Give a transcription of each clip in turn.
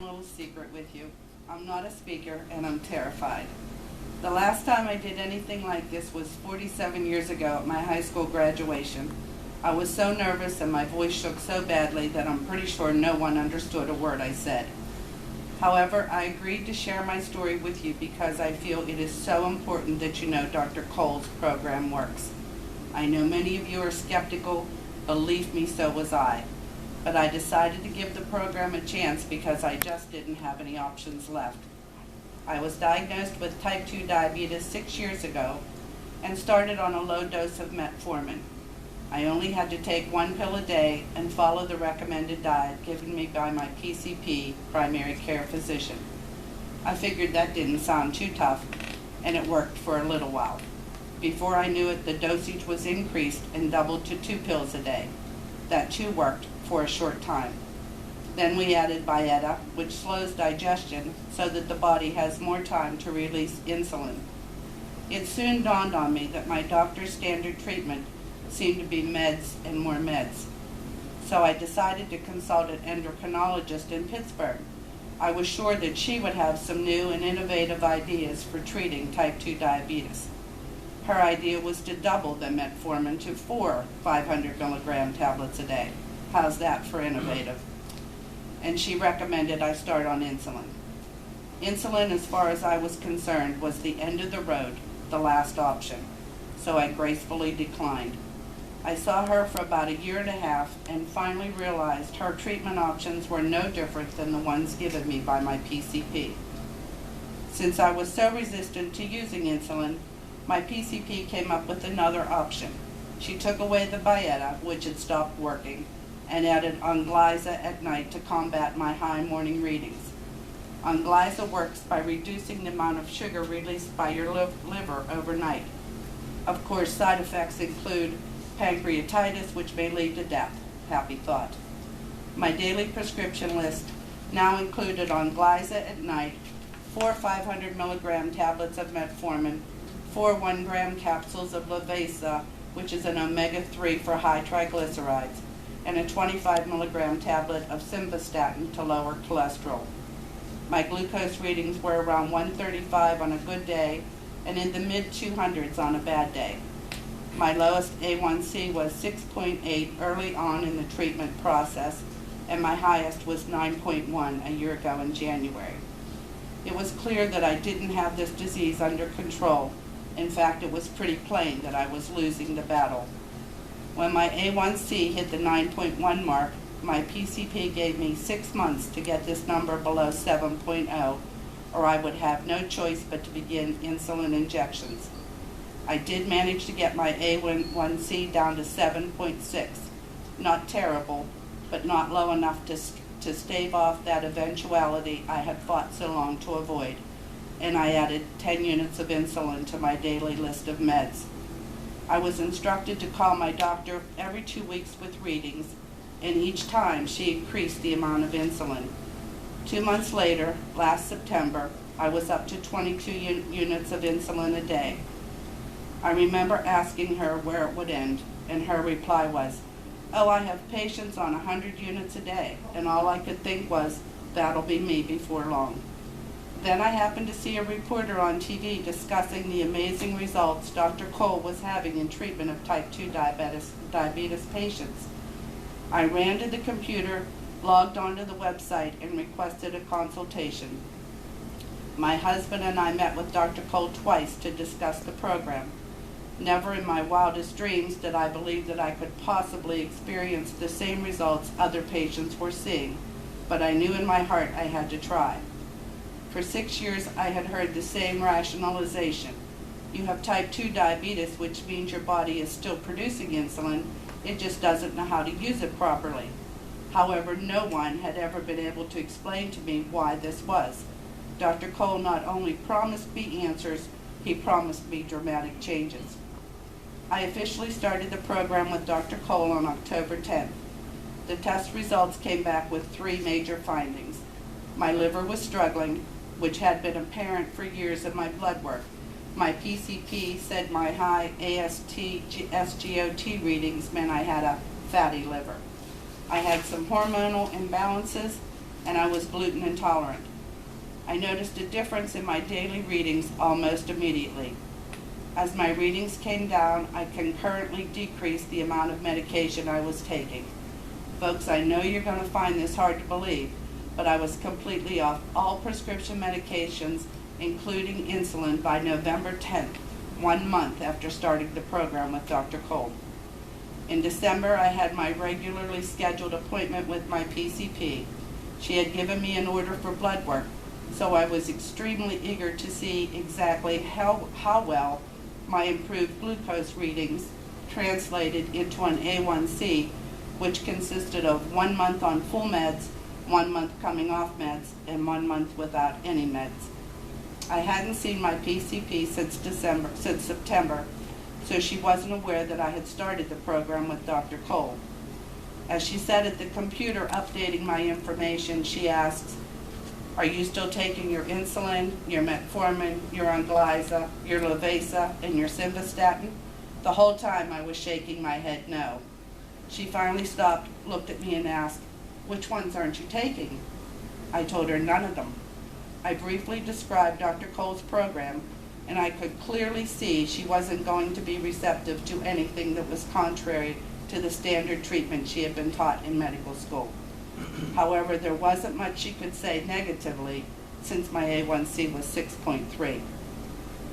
A little secret with you. I'm not a speaker and I'm terrified. The last time I did anything like this was 47 years ago at my high school graduation. I was so nervous and my voice shook so badly that I'm pretty sure no one understood a word I said. However, I agreed to share my story with you because I feel it is so important that you know Dr. Cole's program works. I know many of you are skeptical. Believe me, so was I. But I decided to give the program a chance because I just didn't have any options left. I was diagnosed with type 2 diabetes 6 years ago and started on a low dose of metformin. I only had to take 1 pill a day and follow the recommended diet given me by my PCP, primary care physician. I figured that didn't sound too tough, and it worked for a little while. Before I knew it, the dosage was increased and doubled to 2 pills a day. That too worked for a short time. Then we added Byetta, which slows digestion so that the body has more time to release insulin. It soon dawned on me that my doctor's standard treatment seemed to be meds and more meds. So I decided to consult an endocrinologist in Pittsburgh. I was sure that she would have some new and innovative ideas for treating type 2 diabetes. Her idea was to double the metformin to 4 500 milligram tablets a day. How's that for innovative? And she recommended I start on insulin. Insulin, as far as I was concerned, was the end of the road, the last option. So I gracefully declined. I saw her for about 1.5 years and finally realized her treatment options were no different than the ones given me by my PCP. Since I was so resistant to using insulin, my PCP came up with another option. She took away the Byetta, which had stopped working, and added Onglyza at night to combat my high morning readings. Onglyza works by reducing the amount of sugar released by your liver overnight. Of course, side effects include pancreatitis, which may lead to death. Happy thought. My daily prescription list now included Onglyza at night, 4 500 milligram tablets of metformin, 4 1-gram capsules of Levesa, which is an omega-3 for high triglycerides, and a 25 milligram tablet of simvastatin to lower cholesterol. My glucose readings were around 135 on a good day and in the mid-200s on a bad day. My lowest A1C was 6.8 early on in the treatment process, and my highest was 9.1 a year ago in January. It was clear that I didn't have this disease under control. In fact, it was pretty plain that I was losing the battle. When my A1C hit the 9.1 mark, my PCP gave me 6 months to get this number below 7.0, or I would have no choice but to begin insulin injections. I did manage to get my A1C down to 7.6. Not terrible, but not low enough to stave off that eventuality I had fought so long to avoid. And I added 10 units of insulin to my daily list of meds. I was instructed to call my doctor every 2 weeks with readings, and each time she increased the amount of insulin. 2 months later, last September, I was up to 22 units of insulin a day. I remember asking her where it would end, and her reply was, "Oh, I have patients on 100 units a day," and all I could think was, that'll be me before long. Then I happened to see a reporter on TV discussing the amazing results Dr. Cole was having in treatment of type 2 diabetes patients. I ran to the computer, logged onto the website, and requested a consultation. My husband and I met with Dr. Cole twice to discuss the program. Never in my wildest dreams did I believe that I could possibly experience the same results other patients were seeing, but I knew in my heart I had to try. For 6 years, I had heard the same rationalization. You have type 2 diabetes, which means your body is still producing insulin. It just doesn't know how to use it properly. However, no one had ever been able to explain to me why this was. Dr. Cole not only promised me answers, he promised me dramatic changes. I officially started the program with Dr. Cole on October 10th. The test results came back with 3 major findings. My liver was struggling, which had been apparent for years in my blood work. My PCP said my high SGOT readings meant I had a fatty liver. I had some hormonal imbalances, and I was gluten intolerant. I noticed a difference in my daily readings almost immediately. As my readings came down, I concurrently decreased the amount of medication I was taking. Folks, I know you're going to find this hard to believe, but I was completely off all prescription medications, including insulin, by November 10th, 1 month after starting the program with Dr. Cole. In December, I had my regularly scheduled appointment with my PCP. She had given me an order for blood work, so I was extremely eager to see exactly how well my improved glucose readings translated into an A1C, which consisted of 1 month on full meds, 1 month coming off meds, and 1 month without any meds. I hadn't seen my PCP since September, so she wasn't aware that I had started the program with Dr. Cole. As she sat at the computer updating my information, she asks, "Are you still taking your insulin, your metformin, your Onglyza, your Levesa, and your Simvastatin?" The whole time I was shaking my head no. She finally stopped, looked at me, and asked, "Which ones aren't you taking?" I told her none of them. I briefly described Dr. Cole's program, and I could clearly see she wasn't going to be receptive to anything that was contrary to the standard treatment she had been taught in medical school. However, there wasn't much she could say negatively, since my A1C was 6.3.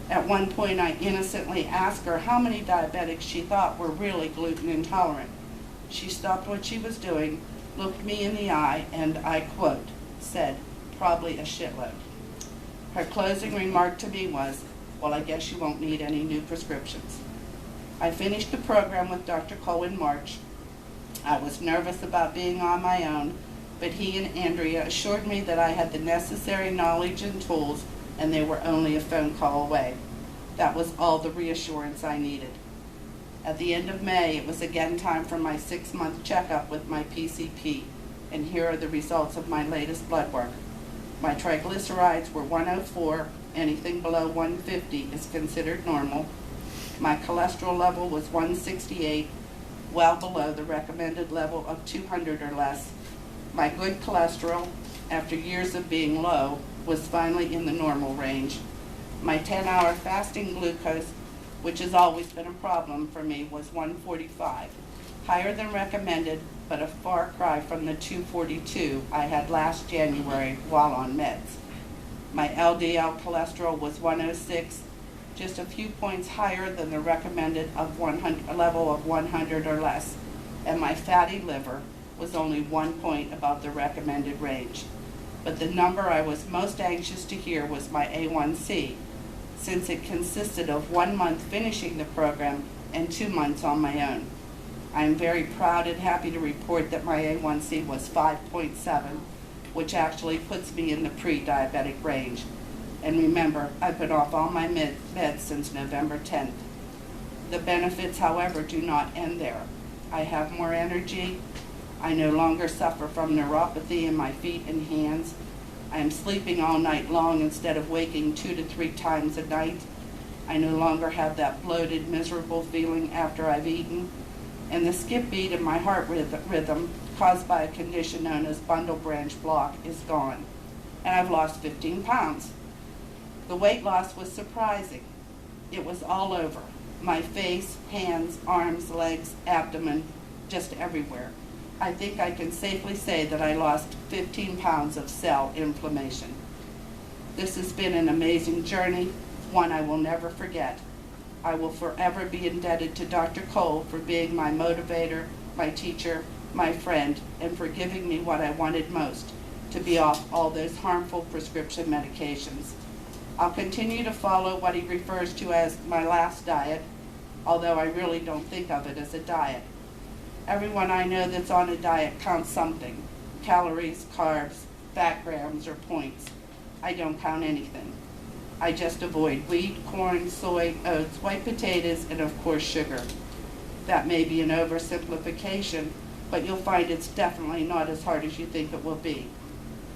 At one point, I innocently asked her how many diabetics she thought were really gluten intolerant. She stopped what she was doing, looked me in the eye, and, I quote, said, "Probably a shitload." Her closing remark to me was, "Well, I guess you won't need any new prescriptions." I finished the program with Dr. Cole in March. I was nervous about being on my own, but he and Andrea assured me that I had the necessary knowledge and tools, and they were only a phone call away. That was all the reassurance I needed. At the end of May, it was again time for my 6-month checkup with my PCP, and here are the results of my latest blood work. My triglycerides were 104. Anything below 150 is considered normal. My cholesterol level was 168, well below the recommended level of 200 or less. My good cholesterol, after years of being low, was finally in the normal range. My 10-hour fasting glucose, which has always been a problem for me, was 145, higher than recommended, but a far cry from the 242 I had last January while on meds. My LDL cholesterol was 106, just a few points higher than the recommended level of 100 or less, and my fatty liver was only 1 point above the recommended range. But the number I was most anxious to hear was my A1C, since it consisted of 1 month finishing the program and 2 months on my own. I am very proud and happy to report that my A1C was 5.7, which actually puts me in the pre-diabetic range. And remember, I've been off all my meds since November 10th. The benefits, however, do not end there. I have more energy. I no longer suffer from neuropathy in my feet and hands. I am sleeping all night long instead of waking 2 to 3 times a night. I no longer have that bloated, miserable feeling after I've eaten. And the skip beat in my heart rhythm, caused by a condition known as bundle branch block, is gone. And I've lost 15 pounds. The weight loss was surprising. It was all over. My face, hands, arms, legs, abdomen, just everywhere. I think I can safely say that I lost 15 pounds of cell inflammation. This has been an amazing journey, one I will never forget. I will forever be indebted to Dr. Cole for being my motivator, my teacher, my friend, and for giving me what I wanted most, to be off all those harmful prescription medications. I'll continue to follow what he refers to as my last diet, although I really don't think of it as a diet. Everyone I know that's on a diet counts something: calories, carbs, fat grams, or points. I don't count anything. I just avoid wheat, corn, soy, oats, white potatoes, and of course sugar. That may be an oversimplification, but you'll find it's definitely not as hard as you think it will be.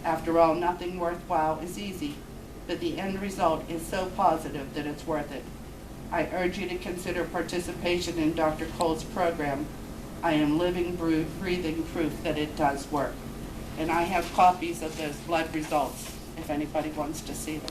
After all, nothing worthwhile is easy, but the end result is so positive that it's worth it. I urge you to consider participation in Dr. Cole's program. I am living, breathing proof that it does work. And I have copies of those blood results if anybody wants to see them.